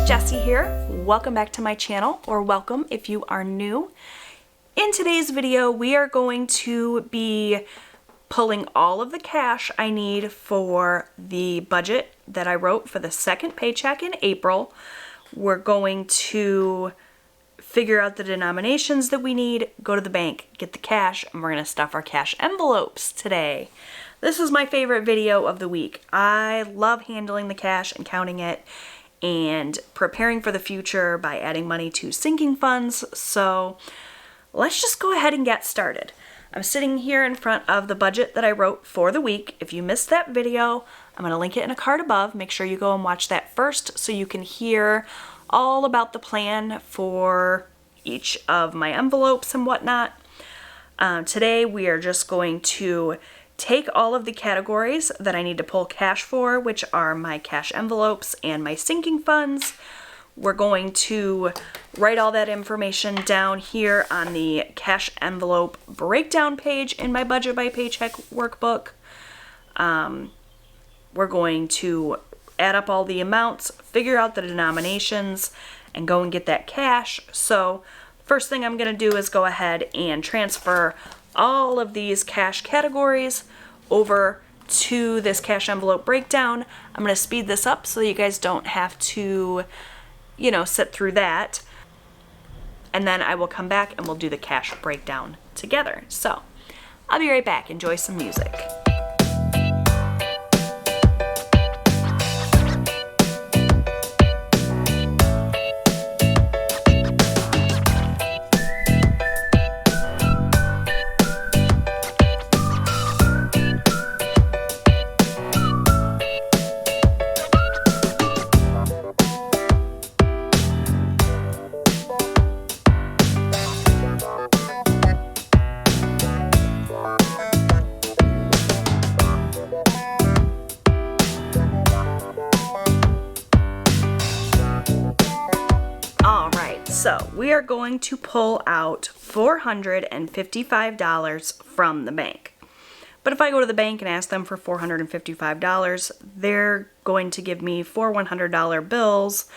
Jessie here. Welcome back to my channel, or welcome if you are new. In today's video, we are going to be pulling all of the cash I need for the budget that I wrote for the second paycheck in April. We're going to figure out the denominations that we need, go to the bank, get the cash, and we're going to stuff our cash envelopes today. This is my favorite video of the week. I love handling the cash and counting it and preparing for the future by adding money to sinking funds. So let's just go ahead and get started. I'm sitting here in front of the budget that I wrote for the week. If you missed that video, I'm going to link it in a card above. Make sure you go and watch that first so you can hear all about the plan for each of my envelopes and whatnot. Today we are just going to take all of the categories that I need to pull cash for, which are my cash envelopes and my sinking funds. We're going to write all that information down here on the cash envelope breakdown page in my Budget by Paycheck workbook. We're going to add up all the amounts, figure out the denominations, and go and get that cash. So first thing I'm going to do is go ahead and transfer all of these cash categories over to this cash envelope breakdown. I'm going to speed this up so you guys don't have to sit through that, and then I will come back and we'll do the cash breakdown together. So I'll be right back. Enjoy some music. So we are going to pull out $455 from the bank. But if I go to the bank and ask them for $455, they're going to give me four $100 bills,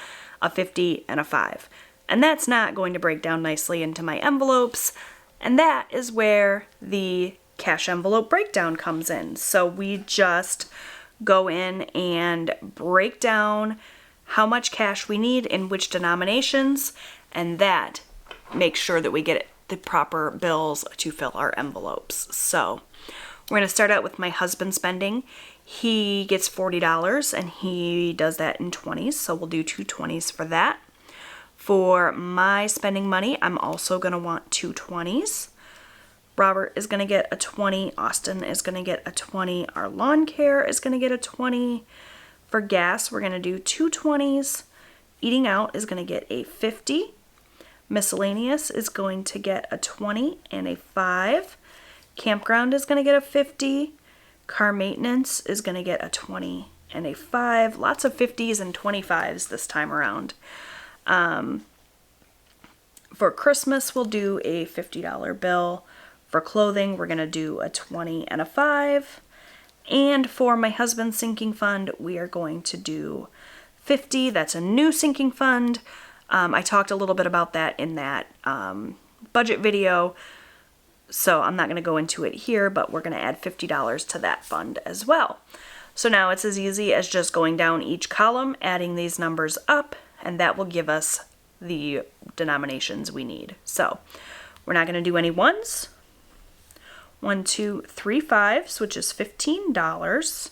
a 50 and a 5. And that's not going to break down nicely into my envelopes. And that is where the cash envelope breakdown comes in. So we just go in and break down how much cash we need in which denominations, and that makes sure that we get the proper bills to fill our envelopes. So we're going to start out with my husband spending. He gets $40 and he does that in 20s, so we'll do two 20s for that. For my spending money, I'm also going to want two 20s. Robert is going to get a 20. Austin is going to get a 20. Our lawn care is going to get a 20. For gas, we're going to do two 20s. Eating out is going to get a 50. Miscellaneous is going to get a 20 and a 5. Campground is going to get a 50. Car maintenance is going to get a 20 and a 5. Lots of 50s and 25s this time around. For Christmas, we'll do a $50 bill. For clothing, we're going to do a 20 and a 5. And for my husband's sinking fund, we are going to do 50. That's a new sinking fund. I talked a little bit about that in that budget video, so I'm not going to go into it here, but we're going to add $50 to that fund as well. So now it's as easy as just going down each column, adding these numbers up, and that will give us the denominations we need. So we're not going to do any ones. 1, 2, 3, 5s, which is $15.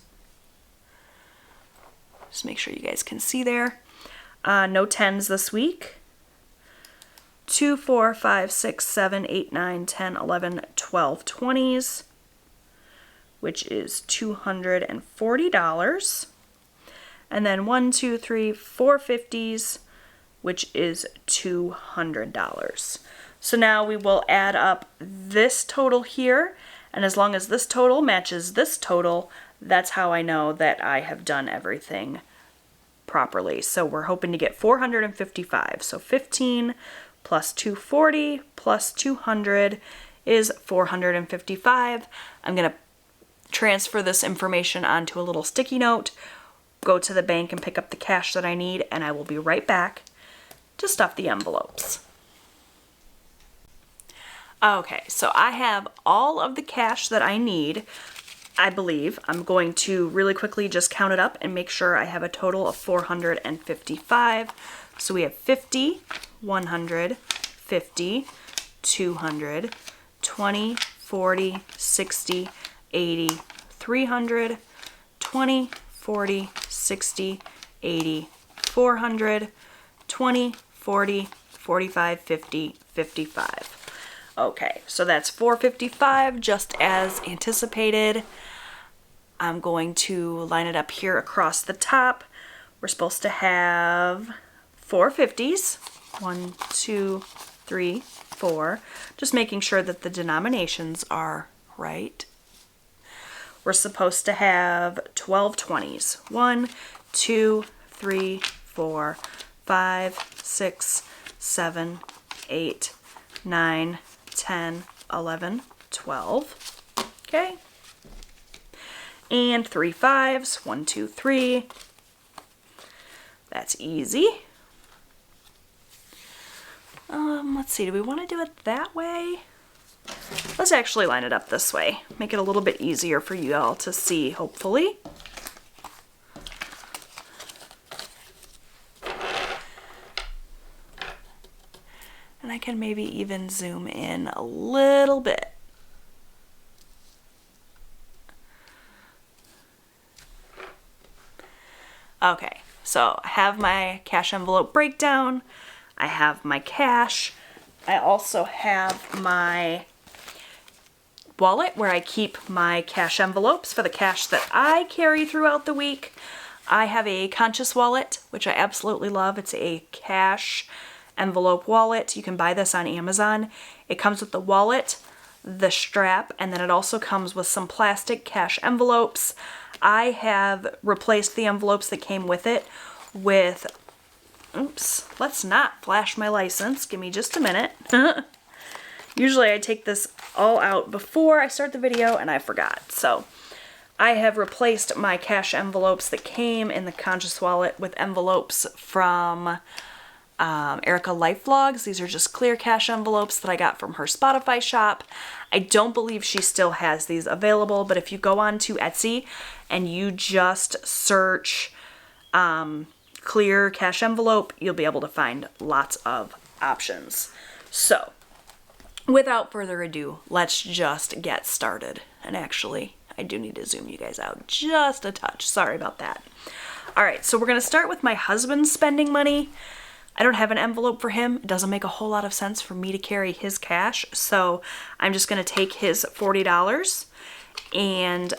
Just make sure you guys can see there. No 10s this week. 2, 4, 5, 6, 7, 8, 9, 10, 11, 12 20s, which is $240. And then 1, 2, 3, 4 50s, which is $200. So now we will add up this total here, and as long as this total matches this total, that's how I know that I have done everything properly. So we're hoping to get 455. So 15 plus 240 plus 200 is 455. I'm going to transfer this information onto a little sticky note, go to the bank and pick up the cash that I need, and I will be right back to stuff the envelopes. Okay, so I have all of the cash that I need, I believe. I'm going to really quickly just count it up and make sure I have a total of 455. So we have 50, 100, 50, 200, 20, 40, 60, 80, 300, 20, 40, 60, 80, 400, 20, 40, 45, 50, 55. Okay, so that's 455 just as anticipated. I'm going to line it up here across the top. We're supposed to have 4 50s. 1, 2, 3, 4. Just making sure that the denominations are right. We're supposed to have 12 20s. 1, 2, 3, 4, 5, 6, 7, 8, 9, 10, 11, 12. Okay. And 3 5s. 1, 2, 3. That's easy. Let's see, do we want to do it that way? Let's actually line it up this way. Make it a little bit easier for you all to see, hopefully. And I can maybe even zoom in a little bit. Okay, so I have my cash envelope breakdown. I have my cash. I also have my wallet where I keep my cash envelopes for the cash that I carry throughout the week. I have a Conscious wallet, which I absolutely love. It's a cash envelope wallet. You can buy this on Amazon. It comes with the wallet, the strap, and then it also comes with some plastic cash envelopes. I have replaced the envelopes that came with it with, oops, let's not flash my license. Give me just a minute. Usually I take this all out before I start the video and I forgot. So I have replaced my cash envelopes that came in the Conscious wallet with envelopes from Erica Life Vlogs. These are just clear cash envelopes that I got from her Spotify shop. I don't believe she still has these available, but if you go on to Etsy and you just search clear cash envelope, you'll be able to find lots of options. So without further ado, let's just get started. And actually, I do need to zoom you guys out just a touch. Sorry about that. All right, so we're going to start with my husband's spending money. I don't have an envelope for him. It doesn't make a whole lot of sense for me to carry his cash, so I'm just going to take his $40 and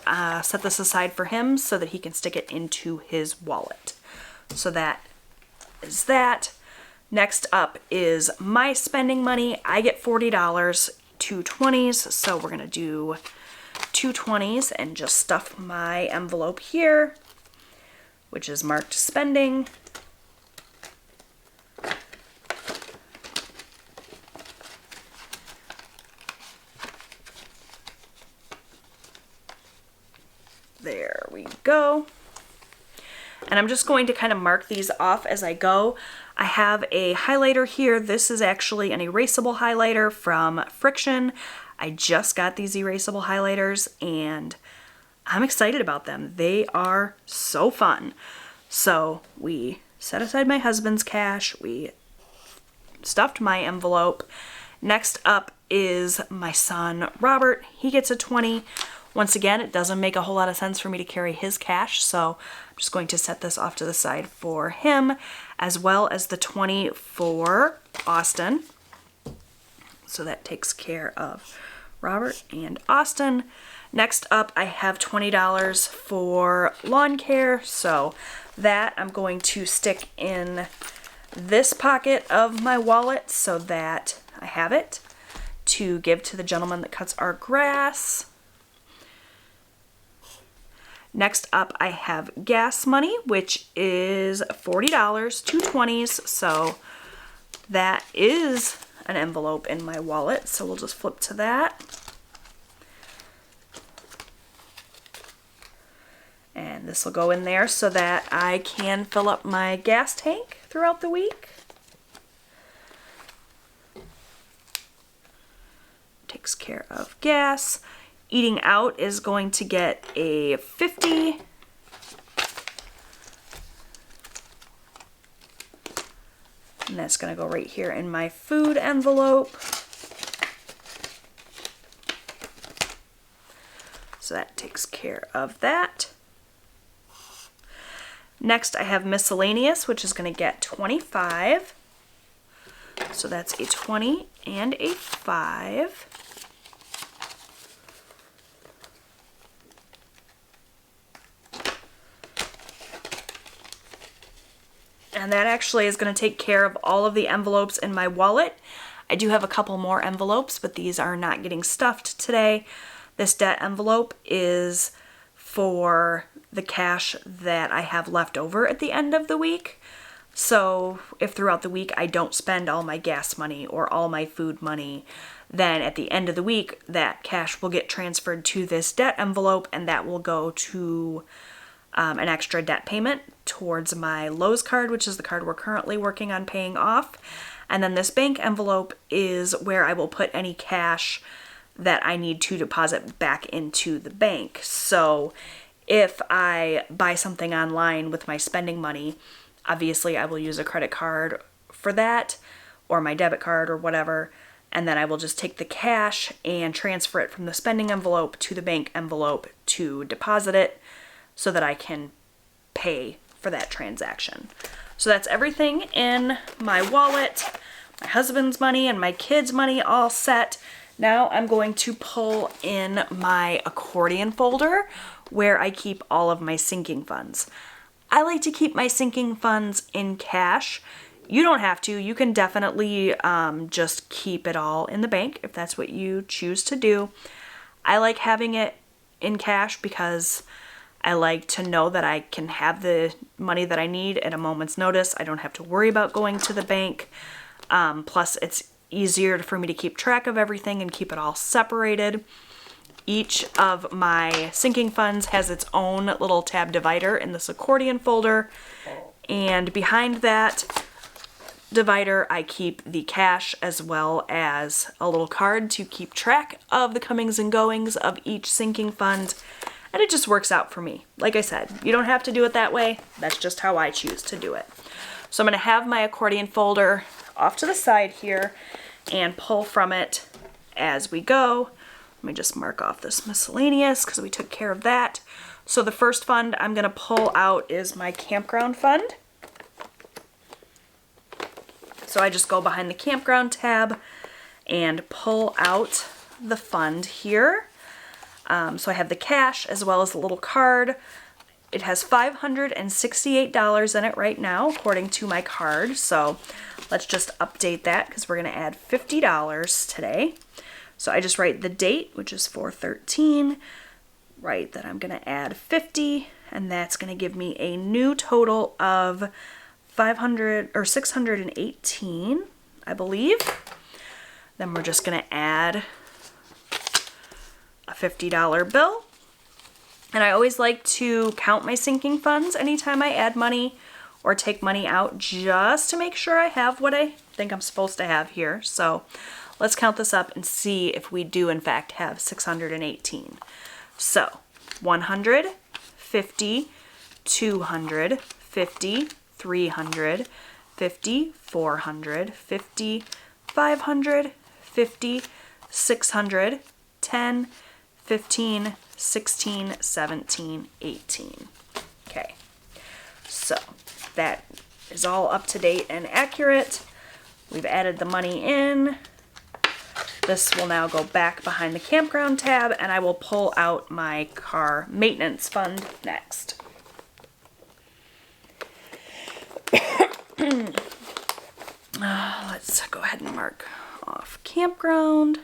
set this aside for him so that he can stick it into his wallet. So that is that. Next up is my spending money. I get $40, 2 20s, so we're going to do 2 20s and just stuff my envelope here, which is marked spending. There we go. And I'm just going to kind of mark these off as I go. I have a highlighter here. This is actually an erasable highlighter from Friction. I just got these erasable highlighters and I'm excited about them. They are so fun. So we set aside my husband's cash. We stuffed my envelope. Next up is my son, Robert. He gets a 20. Once again, it doesn't make a whole lot of sense for me to carry his cash, so I'm just going to set this off to the side for him, as well as the 20 for Austin. So that takes care of Robert and Austin. Next up, I have $20 for lawn care, so that I'm going to stick in this pocket of my wallet so that I have it to give to the gentleman that cuts our grass. Next up, I have gas money, which is $40, 2 20s, so that is an envelope in my wallet, so we'll just flip to that. And this will go in there so that I can fill up my gas tank throughout the week. Takes care of gas. Eating out is going to get a 50. And that's going to go right here in my food envelope. So that takes care of that. Next I have miscellaneous, which is going to get 25. So that's a 20 and a 5. And that actually is going to take care of all of the envelopes in my wallet. I do have a couple more envelopes, but these are not getting stuffed today. This debt envelope is for the cash that I have left over at the end of the week. So if throughout the week I don't spend all my gas money or all my food money, then at the end of the week that cash will get transferred to this debt envelope, and that will go to an extra debt payment towards my Lowe's card, which is the card we're currently working on paying off. And then this bank envelope is where I will put any cash that I need to deposit back into the bank. So if I buy something online with my spending money, obviously I will use a credit card for that, or my debit card or whatever, and then I will just take the cash and transfer it from the spending envelope to the bank envelope to deposit it so that I can pay for that transaction. So that's everything in my wallet, my husband's money and my kids' money all set. Now I'm going to pull in my accordion folder where I keep all of my sinking funds. I like to keep my sinking funds in cash. You don't have to. You can definitely just keep it all in the bank if that's what you choose to do. I like having it in cash because I like to know that I can have the money that I need at a moment's notice. I don't have to worry about going to the bank. Plus, it's easier for me to keep track of everything and keep it all separated. Each of my sinking funds has its own little tab divider in this accordion folder. And behind that divider, I keep the cash as well as a little card to keep track of the comings and goings of each sinking fund. And it just works out for me. Like I said, you don't have to do it that way. That's just how I choose to do it. So I'm going to have my accordion folder off to the side here and pull from it as we go. Let me just mark off this miscellaneous because we took care of that. So the first fund I'm going to pull out is my campground fund. So I just go behind the campground tab and pull out the fund here. So I have the cash as well as the little card. It has $568 in it right now, according to my card. So let's just update that because we're going to add $50 today. So I just write the date, which is 4/13, write that I'm going to add 50, and that's going to give me a new total of 618, I believe. Then we're just going to add a $50 bill. And I always like to count my sinking funds anytime I add money or take money out, just to make sure I have what I think I'm supposed to have here. So let's count this up and see if we do in fact have 618. So 100, 50, 200, 50, 300, 50, 400, 50, 500, 50, 600, 10, 15, 16, 17, 18. Okay, so that is all up to date and accurate. We've added the money in. This will now go back behind the campground tab, and I will pull out my car maintenance fund next. Let's go ahead and mark off campground.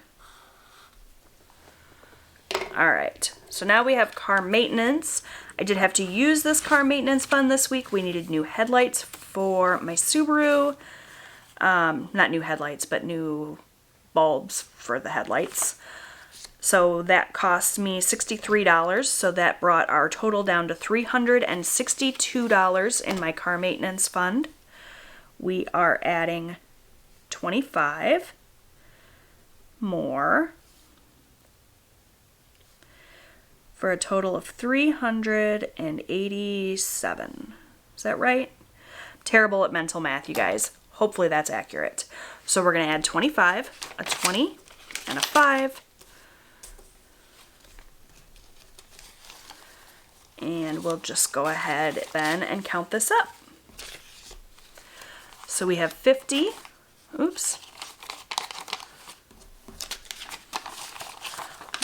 Alright, so now we have car maintenance. I did have to use this car maintenance fund this week. We needed new headlights for my Subaru. Not new headlights, but new bulbs for the headlights. So that cost me $63, so that brought our total down to $362 in my car maintenance fund. We are adding 25 more for a total of 387. Is that right? Terrible at mental math, you guys. Hopefully that's accurate. So we're going to add 25, a 20, and a 5. And we'll just go ahead then and count this up. So we have 50, oops,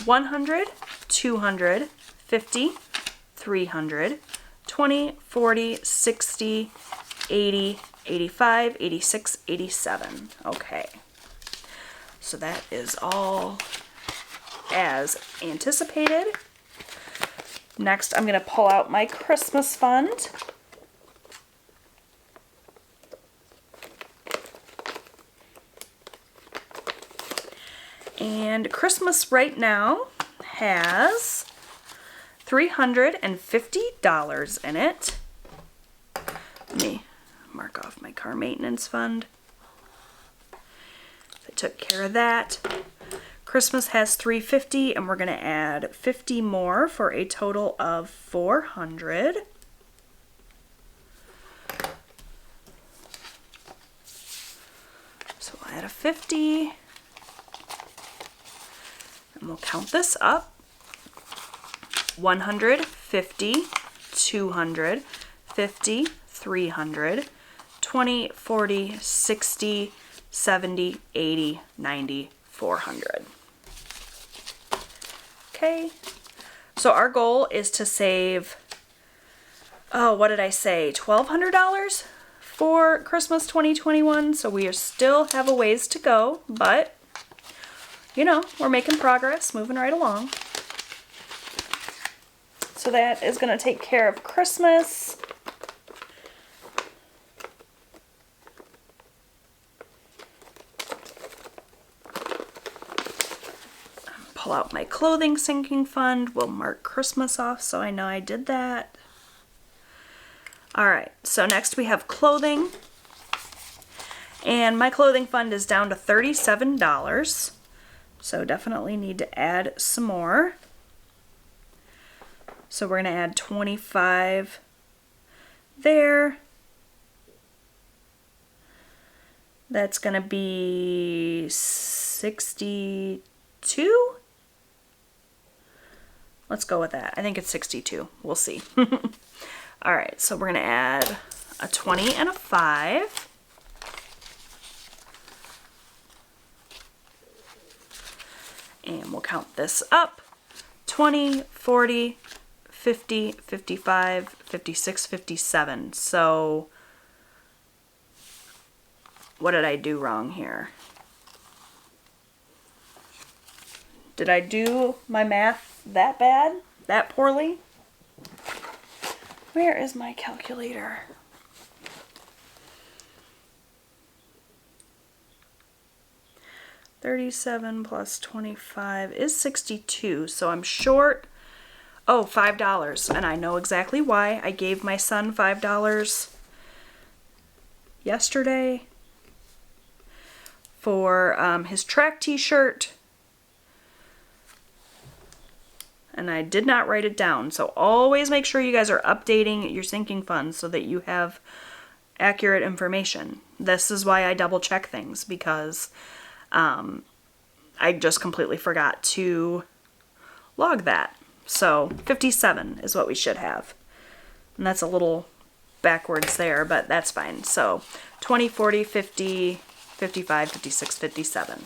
100, 200, 50, 300, 20, 40, 60, 80, 85, 86, 87. Okay. So that is all as anticipated. Next, I'm going to pull out my Christmas fund. And Christmas right now has $350 in it. Let me mark off my car maintenance fund. I took care of that. Christmas has $350, and we're going to add 50 more for a total of $400. So we'll add a 50, and we'll count this up. 100, 50, 200, 50, 300, 20, 40, 60, 70, 80, 90, 400. Okay, so our goal is to save, oh, what did I say, $1,200 for Christmas 2021, so we still have a ways to go, but, you know, we're making progress, moving right along. So that is going to take care of Christmas. Pull out my clothing sinking fund. We'll mark Christmas off so I know I did that. Alright, so next we have clothing. And my clothing fund is down to $37. So definitely need to add some more. So we're going to add 25 there. That's going to be 62. Let's go with that. I think it's 62. We'll see. All right, so we're going to add a 20 and a 5. And we'll count this up. 20, 40, 50, 55, 56, 57. So what did I do wrong here? Did I do my math that bad? That poorly? Where is my calculator? $37 plus 25 is 62, so I'm short, oh, $5, and I know exactly why. I gave my son $5 yesterday for his track t-shirt, and I did not write it down. So always make sure you guys are updating your sinking funds so that you have accurate information. This is why I double check things, because I just completely forgot to log that. So 57 is what we should have. And that's a little backwards there, but that's fine. So 20, 40, 50, 55, 56, 57.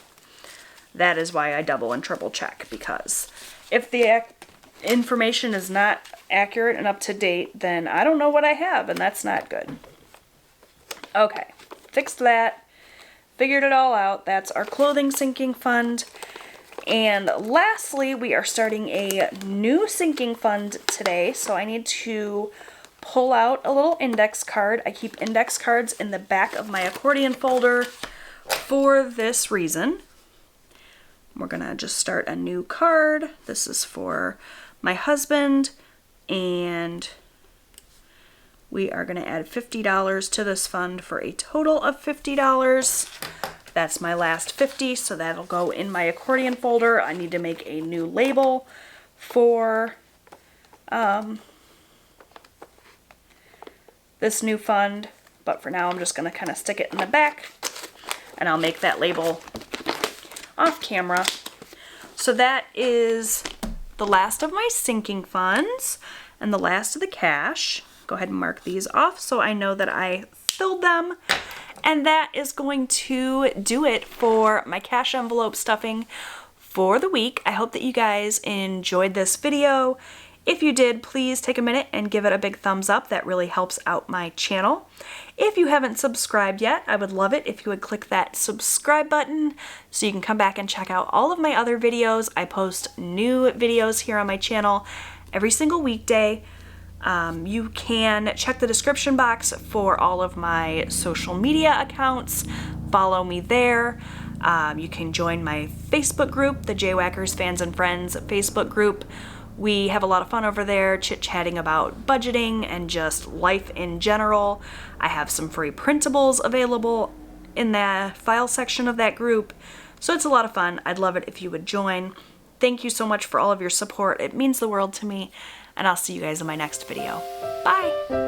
That is why I double and triple check, because if the information is not accurate and up to date, then I don't know what I have, and that's not good. Okay, fixed that. Figured it all out. That's our clothing sinking fund. And lastly, we are starting a new sinking fund today, so I need to pull out a little index card. I keep index cards in the back of my accordion folder for this reason. We're gonna just start a new card. This is for my husband, and we are gonna add $50 to this fund for a total of $50. That's my last 50, so that'll go in my accordion folder. I need to make a new label for this new fund, but for now I'm just gonna kind of stick it in the back, and I'll make that label off camera. So that is the last of my sinking funds and the last of the cash. Go ahead and mark these off so I know that I filled them. And that is going to do it for my cash envelope stuffing for the week. I hope that you guys enjoyed this video. If you did, please take a minute and give it a big thumbs up. That really helps out my channel. If you haven't subscribed yet, I would love it if you would click that subscribe button so you can come back and check out all of my other videos. I post new videos here on my channel every single weekday. You can check the description box for all of my social media accounts. Follow me there. You can join my Facebook group, the Jwhackers Fans and Friends Facebook group. We have a lot of fun over there, chit-chatting about budgeting and just life in general. I have some free printables available in the file section of that group, so it's a lot of fun. I'd love it if you would join. Thank you so much for all of your support. It means the world to me, and I'll see you guys in my next video. Bye!